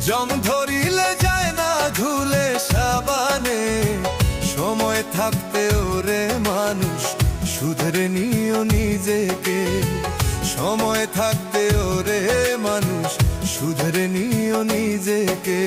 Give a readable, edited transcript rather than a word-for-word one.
জং ধরিলে যায় না ধুলে সাবানে, সময় থাকতে ওরে মানুষ শুধরে নিও নিজেকে। সময় থাকতে ওরে মানুষ শুধরে নিও নিজেকে।